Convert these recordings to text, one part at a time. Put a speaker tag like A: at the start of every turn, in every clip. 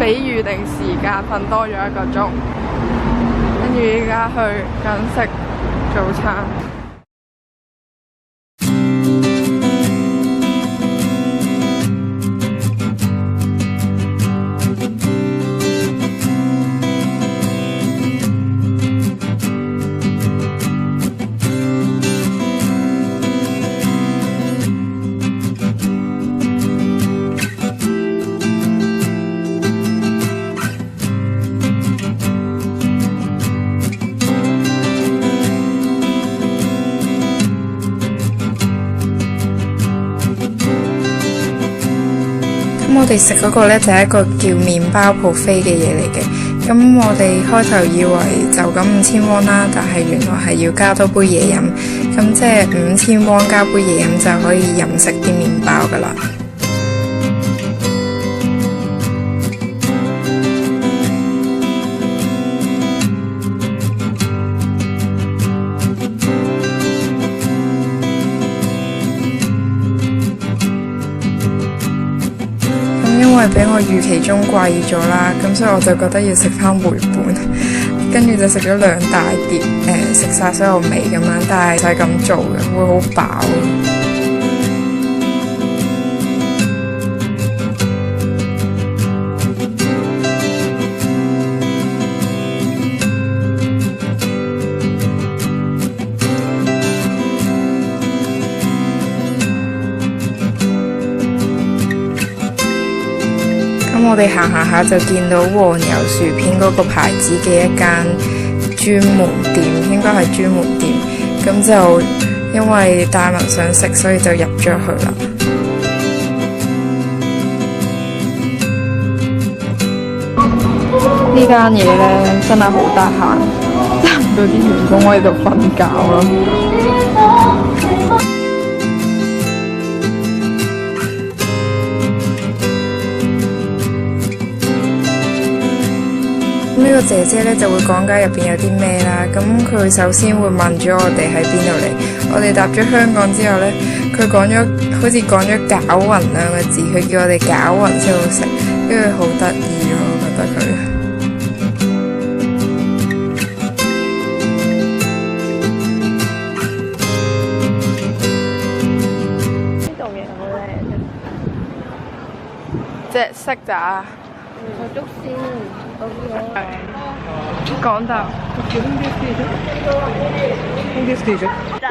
A: 比預定時間瞓多咗1個鐘，跟住依家去緊食早餐。
B: 我哋食嗰個呢，就係一個叫麵包 buffet 嘅嘢嚟嘅，咁我哋開頭以為就咁5000 won啦，但係原來係要加多杯嘢飲，咁即係5000 won加杯嘢飲就可以任食啲麵包噶啦。因為比我預期中貴咗啦，咁所以我就覺得要食返回本，跟住就食咗2大碟，食晒所有味咁樣，但係就係咁做嘅，會好飽。我哋行下就見到和牛薯片嗰個牌子嘅一間專門店，應該係專門店。咁就因為大文想食，所以就入咗去啦。
A: 呢間嘢呢真係好得閒，得唔到啲員工喺度瞓覺咯。
B: 呢個姐姐呢就會講解入邊有啲咩啦，咁佢首先會問咗我哋喺邊度嚟，我哋答咗香港之後呢，佢講咗好似講咗餃雲2個字，佢叫我哋餃雲先好食，跟住好得意咯，我覺得佢。
A: 呢度嘢好靚，隻色咋？
C: 我捉先。
A: 講到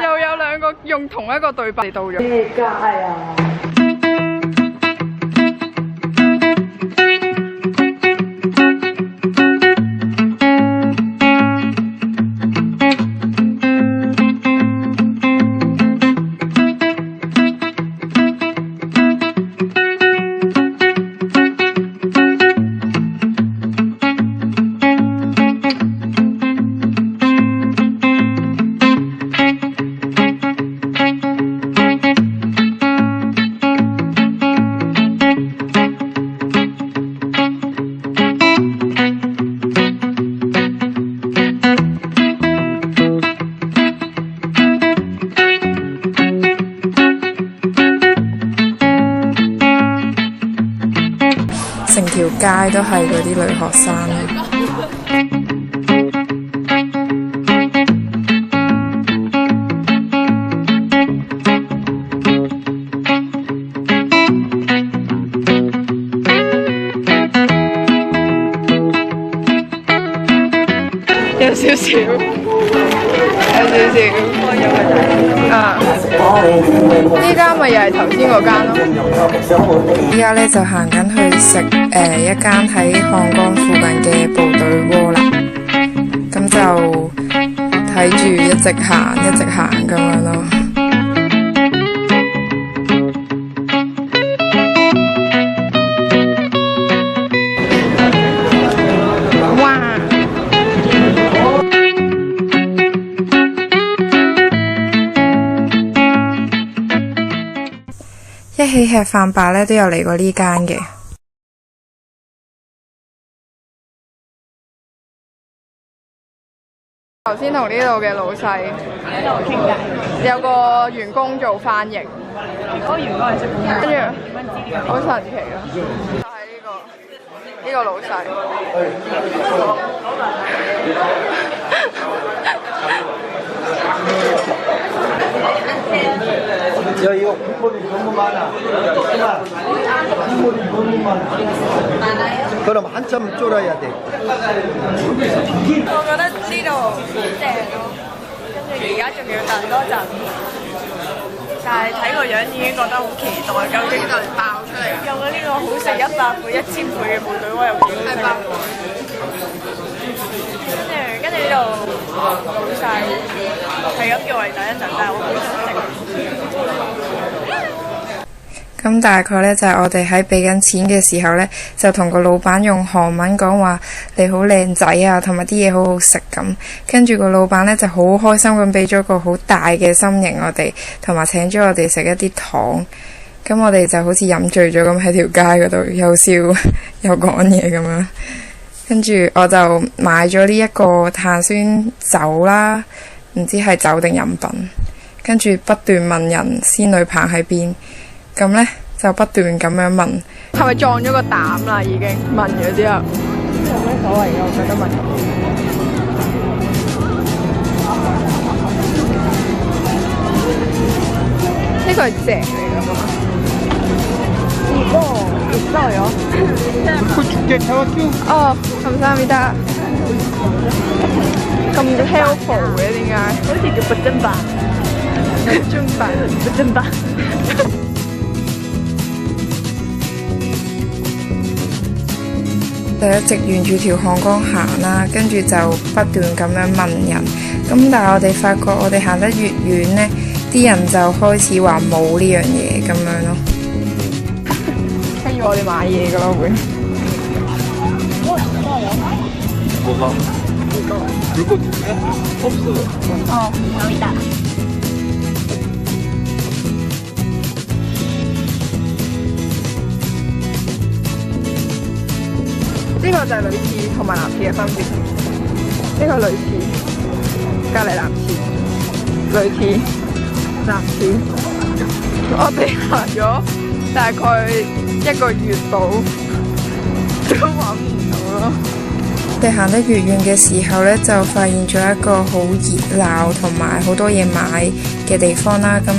A: 又有2個用同一個對白到咗。
C: 咩街啊？
B: 成條街都係嗰啲女學生咧。
A: 有少少，呢間咪又係頭先嗰間咯。
B: 依家咧就行緊去食一間喺漢江附近嘅部隊鍋啦。咁就睇住一直行咁樣咯。一起吃飯吧咧都有嚟過呢間嘅。
A: 頭先同呢度嘅老細喺度傾偈，有個員工做翻譯，嗰個員工係識講，跟住好神奇咯。就係呢呢個老細。
D: 야 이거 국물이 너무 많아. 국물이 너무 많아. 그럼 한참 졸아야 돼.
A: 我覺得呢度正咯，跟住而家仲要等多陣，但係睇個樣已經覺得好期待，究竟就嚟爆出嚟。有咗呢個好食100倍、1000倍嘅部隊鍋有幾好食？跟住呢度老細係咁叫我哋等一陣，但係我好想食。
B: 咁大概呢，就係我哋喺俾緊錢嘅時候呢，就同個老闆用韓文講話你好靚仔啊，同埋啲嘢好好食咁。跟住個老闆呢，就好開心咁俾咗個好大嘅心形我哋，同埋請咗我哋食一啲糖。咁我哋就好似飲醉咗咁喺條街嗰度又笑又講嘢咁樣。跟住我就買咗呢一個碳酸酒啦，唔知係酒定飲品。跟住不斷問人仙女棒喺邊。咁呢，就不斷咁樣問，
A: 係咪撞咗個膽啦？已經問咗之後，有咩所謂嘅？我覺得問呢個係正嚟㗎嘛？哦，감사합니다。咁 helpful 嘅點解？好似叫不正版，不正版。
B: 就一直沿住條漢江行啦，跟住就不斷咁樣問人。咁但係我哋發覺，我哋行得越遠呢，啲人就開始話冇呢樣嘢咁樣咯。
A: 跟住我哋買嘢㗎咯會。
D: 뭐가? 불꽃 없어요.
C: 감사합니다.
A: 呢個就係女廁同埋男廁嘅分別。呢個女廁，隔離男廁，女廁，男廁。我哋行咗大概1個月度，都揾唔到咯。
B: 我哋行得越遠嘅時候呢，就發現咗一個好熱鬧同埋好多嘢買嘅地方啦。咁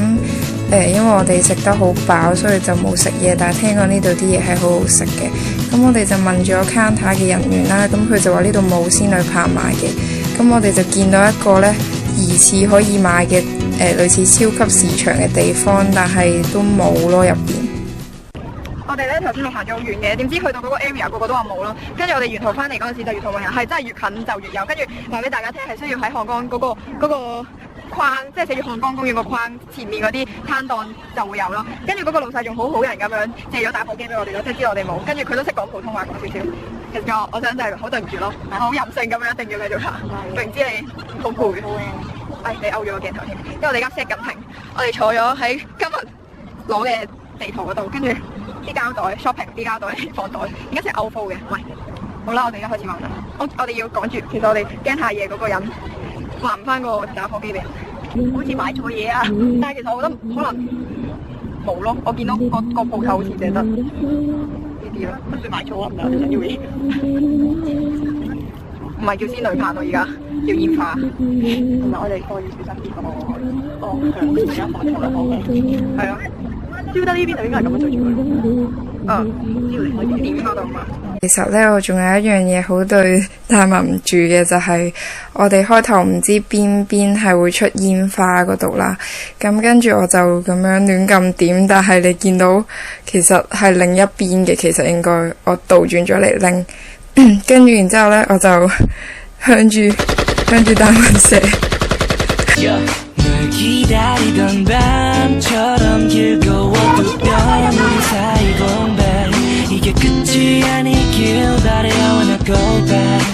B: 因為我哋食得好飽，所以就冇食嘢。但係聽講呢度啲嘢係好好食嘅。咁我哋就問咗 counter 嘅人員啦，咁佢就話呢度冇仙女棒賣嘅。咁我哋就見到一個呢疑似可以買嘅類似超級市場嘅地方，但係都冇咯入邊。
A: 我哋咧頭先路行咗好遠嘅，點知去到嗰個 area 個個都話冇咯。跟住我哋沿途翻嚟嗰陣時就沿途問人，係真係越近就越有。跟住話俾大家聽係需要喺漢江嗰個框，即係寫住漢江公園個框前面嗰啲攤檔就會有咯。跟住嗰個老細仲好好人咁樣借咗打火機俾我哋咯，即係知我哋冇。跟住佢都識講普通話講少少。其實我想就係好對唔住咯，好任性咁樣一定要繼續行。明知你好攰，你勾咗個鏡頭添，因為我哋而家 set 緊停，我哋坐咗喺今日攞嘅地圖嗰度，跟住啲膠袋 shopping 啲膠袋放袋，而家成日 out full 嘅。喂，好啦，我哋而家開始忙啦。我哋要趕住，其實我哋驚下夜嗰個人還唔翻個打火機俾人，好似買錯嘢啊！但係其實我覺得可能冇咯，我見到個鋪頭好似淨得呢啲咯，好似買錯啊！唔想要嘢，唔係叫仙女棒咯，而家叫煙花。同埋我哋要小心啲個方向，而家放錯啦，係啊。招得呢邊就應該係咁樣對住佢。招嚟可以點嗰度嘛？
B: 其實呢，我仲有一樣嘢好對大文唔住嘅，就係我哋開頭唔知邊邊係會出煙花嗰度啦。咁跟住我就咁樣亂咁點，但係你見到其實係另一邊嘅，其實應該我倒轉咗嚟拎，跟住然之後呢，我就向住大文射。널 기다리던 밤처럼 즐거웠던 우리 사이 공백 이게 끝이 아니길 바래요 나 go back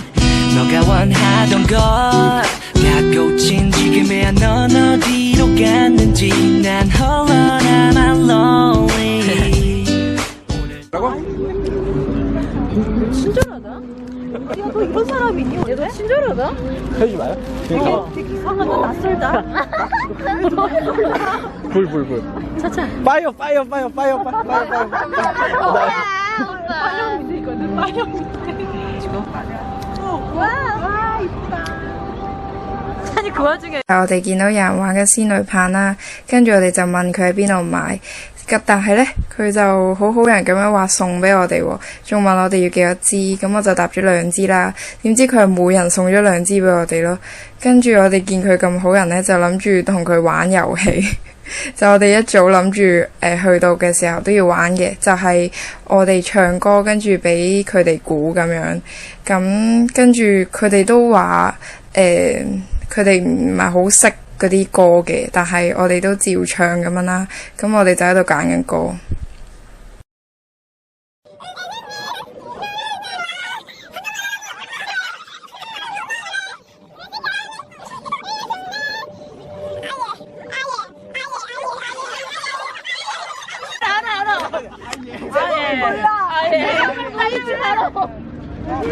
B: 너가 원하던 걸 다고친 지금의 넌 어디로 갔는지 난 홀로 나만 lonely
D: 뭐라고?
C: 친절하다. 야, 너 이런 사람이니? 너 친절하다?
D: 하지 마요.
C: 되게 이상하다. 낯설다.
D: 불.
C: 차차.
D: 파이어.
C: 빨리 믿으니까 아니 그 와중에
B: 我哋見到有人玩嘅仙女棒啦，跟住我哋就問佢喺邊度買，但係呢，佢就好好人咁樣話送俾我哋喎，仲問我哋要幾多支，咁我就搭咗2支啦。點知佢係每人送咗2支俾我哋咯。跟住我哋見佢咁好人呢，就諗住同佢玩遊戲。就我哋一早諗住去到嘅時候都要玩嘅，就係我哋唱歌，跟住俾佢哋估咁樣。咁跟住佢哋都話佢哋唔係好識嗰啲歌嘅，但係我哋都照唱咁樣啦。咁我哋就喺度揀緊歌。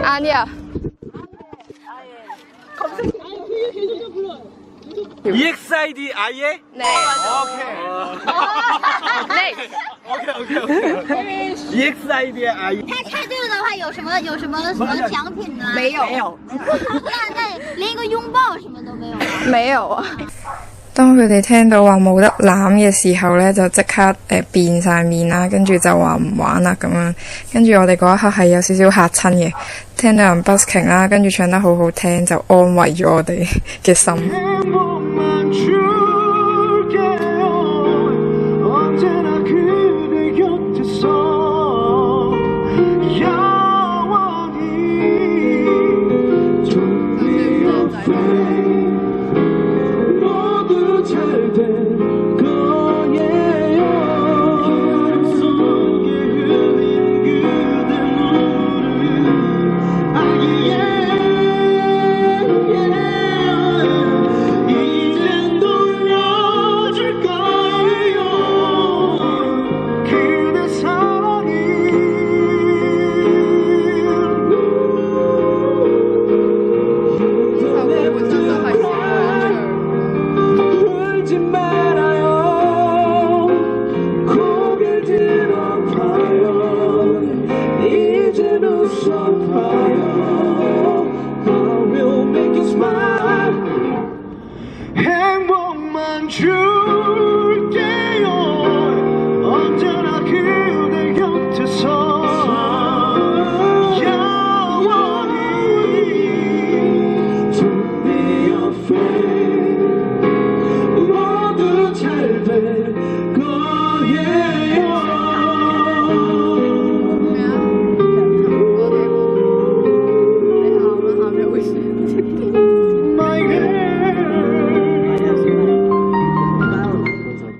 B: 아니야.
E: EXID 아예?
B: 네.
E: 오케이. EXID 아예.
F: 他猜对的话有什么奖品呢？
A: 沒有，
F: 那连一个拥抱什么都没有吗？
A: 沒有啊。
B: 當佢哋聽到話冇得攬嘅時候呢，就即刻變晒面啦，跟住就話唔玩啦咁樣。跟住我哋嗰一刻係有少少嚇親嘅，聽到人 busking 啦，跟住唱得好好聽，就安慰咗我哋嘅心。